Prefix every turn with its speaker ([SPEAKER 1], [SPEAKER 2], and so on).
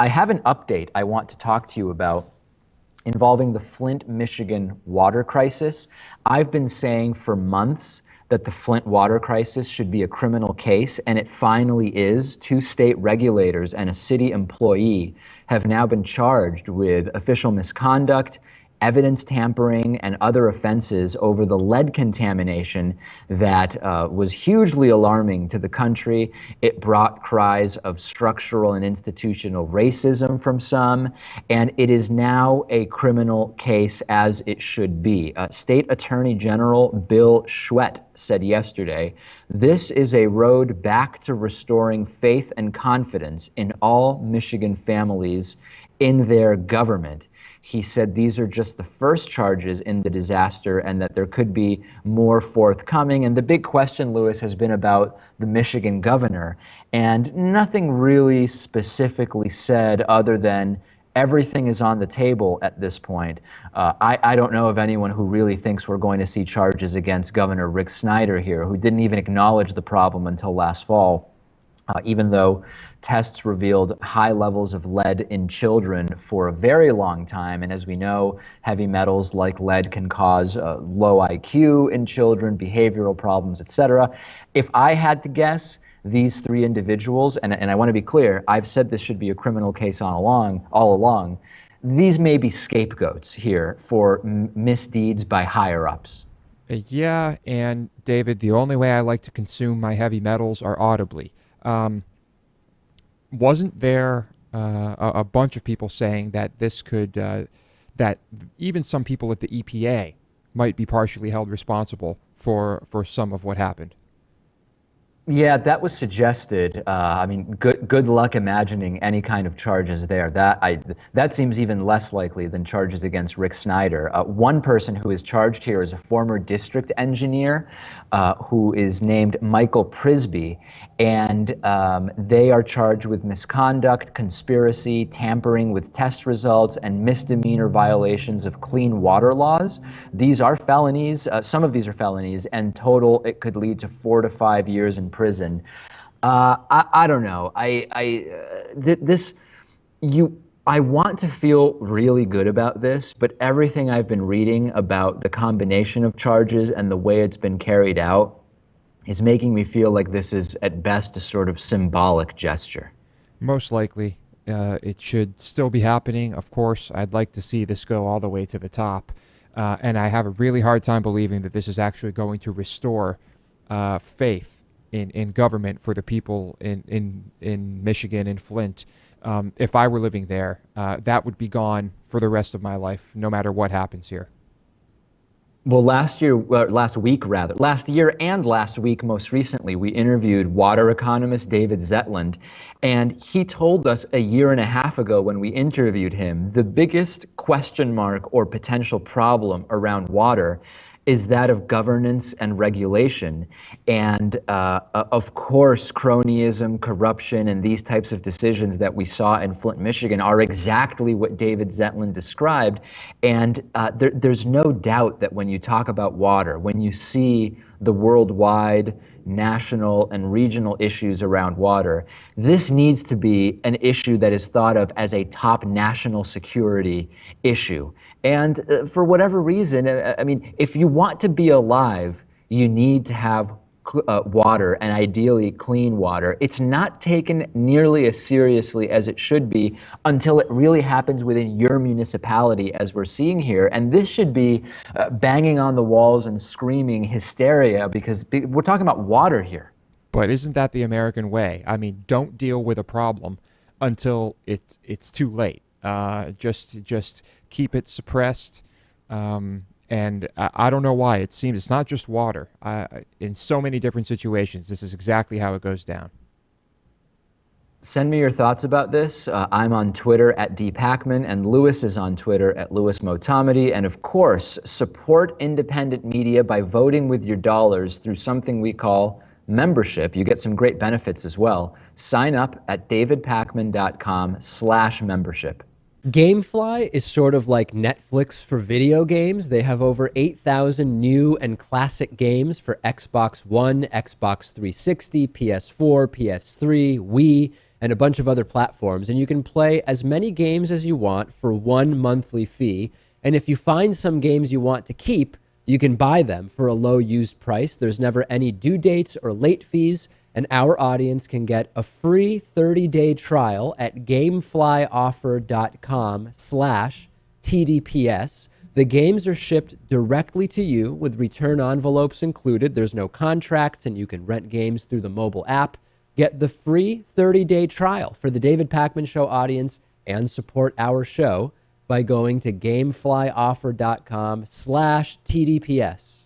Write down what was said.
[SPEAKER 1] I have an update I want to talk to you about involving the Flint, Michigan water crisis. I've been saying for months that the Flint water crisis should be a criminal case, and it finally is. Two state regulators and a city employee have now been charged with official misconduct, evidence tampering, and other offenses over the lead contamination that was hugely alarming to the country. It brought cries of structural and institutional racism from some, and it is now a criminal case, as it should be. State Attorney General Bill Schwett said yesterday, "This is a road back to restoring faith and confidence in all Michigan families in their government." He said these are just the first charges in the disaster and that there could be more forthcoming. And the big question, Lewis, has been about the Michigan governor, and nothing really specifically said other than everything is on the table at this point. I don't know of anyone who really thinks we're going to see charges against Governor Rick Snyder here, who didn't even acknowledge the problem until last fall. Even though tests revealed high levels of lead in children for a very long time. And as we know, heavy metals like lead can cause low IQ in children, behavioral problems, etc. If I had to guess, these three individuals, and I want to be clear, I've said this should be a criminal case all along, these may be scapegoats here for misdeeds by higher ups.
[SPEAKER 2] Yeah, and David, the only way I like to consume my heavy metals are audibly. Um, wasn't there a bunch of people saying that this could, that even some people at the EPA might be partially held responsible for some of what happened?
[SPEAKER 1] Yeah, that was suggested. I mean, good luck imagining any kind of charges there. That seems even less likely than charges against Rick Snyder. One person who is charged here is a former district engineer who is named Michael Prisby, and they are charged with misconduct, conspiracy, tampering with test results, and misdemeanor violations of clean water laws. These are felonies. Some of these are felonies, and total it could lead to 4 to 5 years in prison. I don't know. This you. I want to feel really good about this, but everything I've been reading about the combination of charges and the way it's been carried out is making me feel like this is at best a sort of symbolic gesture.
[SPEAKER 2] Most likely, it should still be happening. Of course, I'd like to see this go all the way to the top. And I have a really hard time believing that this is actually going to restore faith in government for the people in Michigan, in Flint. If I were living there, that would be gone for the rest of my life, no matter what happens here.
[SPEAKER 1] Well, last year and last week, most recently, we interviewed water economist David Zetland, and he told us a year and a half ago when we interviewed him, the biggest question mark or potential problem around water is that of governance and regulation. And of course, cronyism, corruption, and these types of decisions that we saw in Flint, Michigan are exactly what David Zetland described. And there's no doubt that when you talk about water, when you see the worldwide, national, and regional issues around water, this needs to be an issue that is thought of as a top national security issue. And for whatever reason, I mean, if you want to be alive, you need to have water, and ideally clean water. It's not taken nearly as seriously as it should be until it really happens within your municipality, as we're seeing here. And this should be banging on the walls and screaming hysteria, because we're talking about water here.
[SPEAKER 2] But isn't that the American way? I mean, don't deal with a problem until it's too late. Just keep it suppressed. And I don't know why. It seems it's not just water. In so many different situations, this is exactly how it goes down.
[SPEAKER 1] Send me your thoughts about this. I'm on Twitter at dpacman, and Lewis is on Twitter at Lewis Motamedi. And of course, support independent media by voting with your dollars through something we call membership. You get some great benefits as well. Sign up at davidpacman.com/membership.
[SPEAKER 3] Gamefly is sort of like Netflix for video games. They have over 8,000 new and classic games for Xbox One, Xbox 360, PS4, PS3, Wii, and a bunch of other platforms. And you can play as many games as you want for one monthly fee. And if you find some games you want to keep, you can buy them for a low used price. There's never any due dates or late fees, and our audience can get a free 30-day trial at gameflyoffer.com/TDPS. The games are shipped directly to you with return envelopes included. There's no contracts, and you can rent games through the mobile app. Get the free 30-day trial for the David Pakman Show audience and support our show by going to gameflyoffer.com/TDPS.